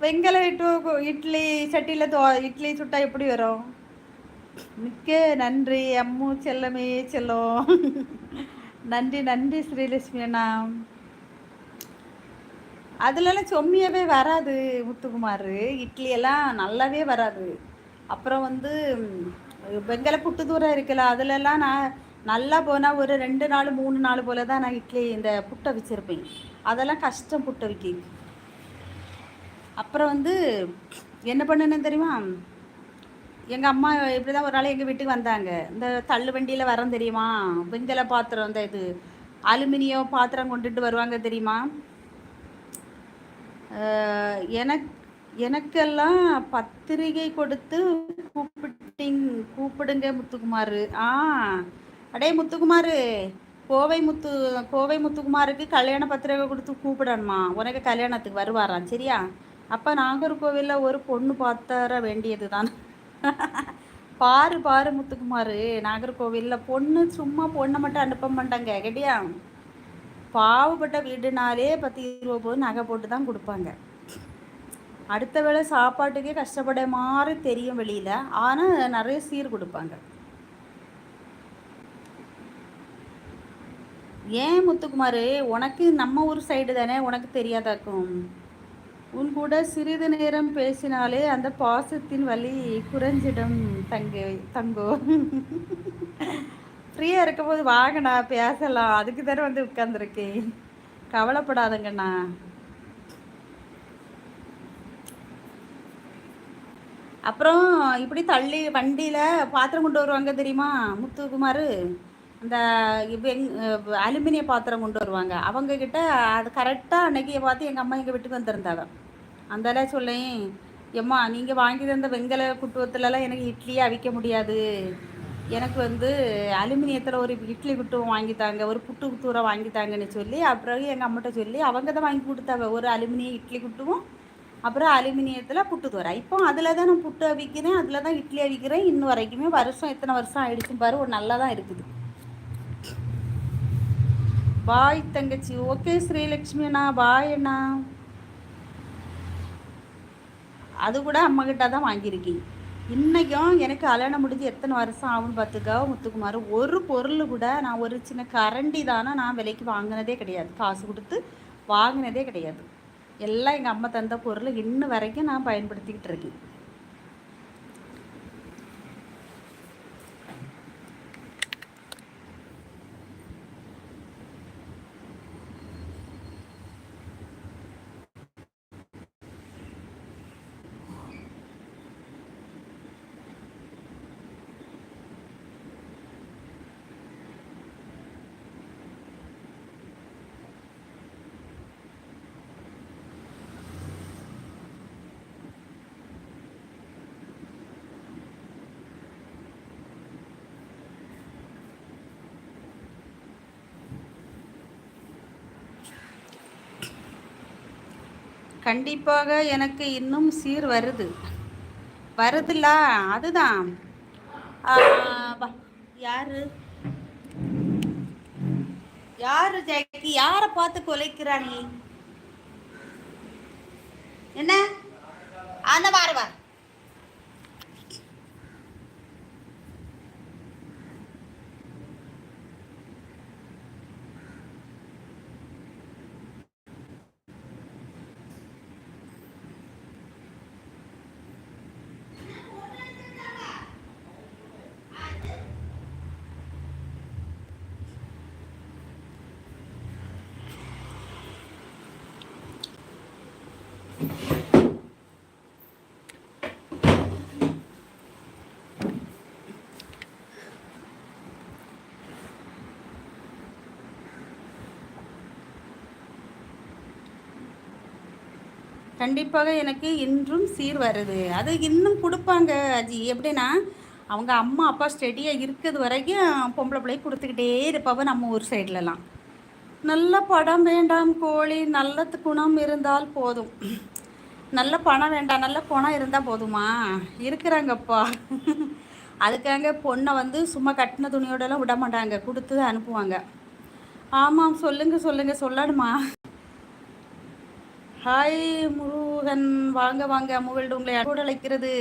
வெங்கல இட்லி சட்டியில் இட்லி சுட்டா எப்படி வரும்? மிக்க நன்றி அம்மு செல்லமே செல்லம். நன்றி நன்றி ஸ்ரீலட்சுமி அண்ணா. அதுலலாம் சொம்மியவே வராது முத்துக்குமார். இட்லியெல்லாம் நல்லாவே வராது. அப்புறம் வந்து வெங்கல புட்டு தூரம் இருக்குல்ல, அதுலலாம் நான் நல்லா போனால் ஒரு 2 நாள் 3 நாள் போல் தான் நான் இட்லி இந்த புட்டை வச்சுருப்பேன். அதெல்லாம் கஷ்டம் புட்டை வைக்க. அப்புறம் வந்து என்ன பண்ணுன்னு தெரியுமா? எங்கள் அம்மா இப்படி தான் ஒரு நாள் எங்கள் வீட்டுக்கு வந்தாங்க. இந்த தள்ளு வண்டியில் வரோம் தெரியுமா? வெங்கல பாத்திரம், இந்த இது அலுமினியம் பாத்திரம் கொண்டுட்டு வருவாங்க தெரியுமா? எனக்கு எனக்கெல்லாம் பத்திரிகை கொடுத்து கூப்பிடுங்க முத்துக்குமார். அடே முத்துக்குமார், கோவை முத்துக்குமாருக்கு கல்யாண பத்திரிகை கொடுத்து கூப்பிடணுமா? உனக்கு கல்யாணத்துக்கு வருவாராம், சரியா? அப்போ நாகர்கோவிலில் ஒரு பொண்ணு பார்த்தர வேண்டியது தான். பாரு முத்துக்குமார், நாகர்கோவிலில் பொண்ணு சும்மா பொண்ணை மட்டும் அனுப்ப மாட்டாங்க, கேட்டியா? பாவப்பட்ட வீடுனாலே 10-20 நகை போட்டு தான் கொடுப்பாங்க. அடுத்த வேளை சாப்பாட்டுக்கே கஷ்டப்பட மாதிரி தெரியும் வெளியில், ஆனால் நிறைய சீர் கொடுப்பாங்க. ஏன் முத்துக்குமார், உனக்கு நம்ம ஊர் சைடு தானே, உனக்கு தெரியாதாக்கும்? உன் கூட சிறிது நேரம் பேசினாலே அந்த பாசத்தின் வலி குறைஞ்சிடும் தங்கோ. ஃப்ரீயாக இருக்கும்போது வாங்கண்ணா பேசலாம், அதுக்கு தானே வந்து உட்காந்துருக்கேன். கவலைப்படாதங்கண்ணா. அப்புறம் இப்படி தள்ளி வண்டியில் பாத்திரம் கொண்டு வருவாங்க தெரியுமா முத்துக்குமார்? இந்த அலுமினிய பாத்திரம் கொண்டு வருவாங்க. அவங்கக்கிட்ட அது கரெக்டாக அன்றைக்கி பார்த்து எங்கள் அம்மா எங்கள் வீட்டுக்கு வந்திருந்தாங்க. அந்தால சொல்லேன், எம்மா நீங்கள் வாங்கி தந்த வெங்கல குட்டுவத்துலலாம் எனக்கு இட்லியே அவிக்க முடியாது, எனக்கு வந்து அலுமினியத்தில் ஒரு இட்லி குட்டுவம் வாங்கித்தாங்க, ஒரு புட்டு தூரம் வாங்கித்தாங்கன்னு சொல்லி அப்புறம் எங்கள் அம்மாட்ட சொல்லி அவங்க தான் வாங்கி கொடுத்தாங்க ஒரு அலுமினியம் இட்லி குட்டுவும், அப்புறம் அலுமினியத்தில் புட்டு தூரம். இப்போ அதில் தான் நான் புட்டு அவிக்கிறேன், அதில் தான் இட்லி அவிக்கிறேன். இன்னும் வரைக்குமே வருஷம் எத்தனை வருஷம் ஆகிடுச்சுன்னு பாரு, ஒரு நல்லா தான் இருக்குது. பாய் தங்கச்சி. ஓகே ஸ்ரீலக்ஷ்மி அண்ணா, பாய் அண்ணா. அது கூட அம்மாக்கிட்ட தான் வாங்கியிருக்கேன். இன்றைக்கும் எனக்கு கல்யாணம் முடிஞ்சு எத்தனை வருஷம் ஆகும்னு பார்த்துக்கோ முத்துக்குமார், ஒரு பொருள் கூட நான் ஒரு சின்ன கரண்டி தானே நான் விலைக்கு வாங்கினதே கிடையாது, காசு கொடுத்து வாங்கினதே கிடையாது. எல்லாம் எங்கள் அம்மா தந்த பொருள் இன்னும் வரைக்கும் நான் பயன்படுத்திக்கிட்டு இருக்கேன். கண்டிப்பாக எனக்கு இன்னும் சீர் வருதுல்ல, அதுதான். யாரு ஜாக்கி, யாரை பார்த்து கொலைக்கிறானே? என்ன அந்த வார கண்டிப்பாக எனக்கு இன்றும் சீர் வருது. அது இன்னும் கொடுப்பாங்க அஜி. எப்படின்னா அவங்க அம்மா அப்பா ஸ்டெடியாக இருக்கிறது வரைக்கும் பொம்பளை பிள்ளை கொடுத்துக்கிட்டே இருப்பாவ நம்ம ஊர் சைட்லலாம். நல்ல படம் வேண்டாம் கோழி, நல்ல குணம் இருந்தால் போதும். நல்ல பணம் வேண்டாம், நல்ல குணம் இருந்தால் போதுமா? இருக்கிறாங்கப்பா. அதுக்காக பொண்ணை வந்து சும்மா கட்டின துணியோடலாம் விட மாட்டாங்க, கொடுத்து தான் அனுப்புவாங்க. ஆமாம், சொல்லுங்கள் சொல்லணுமா? ஹாய் முருகன், வாங்க வாங்க. முகழ்டு உங்களை அன்போடு அழைக்கிறது.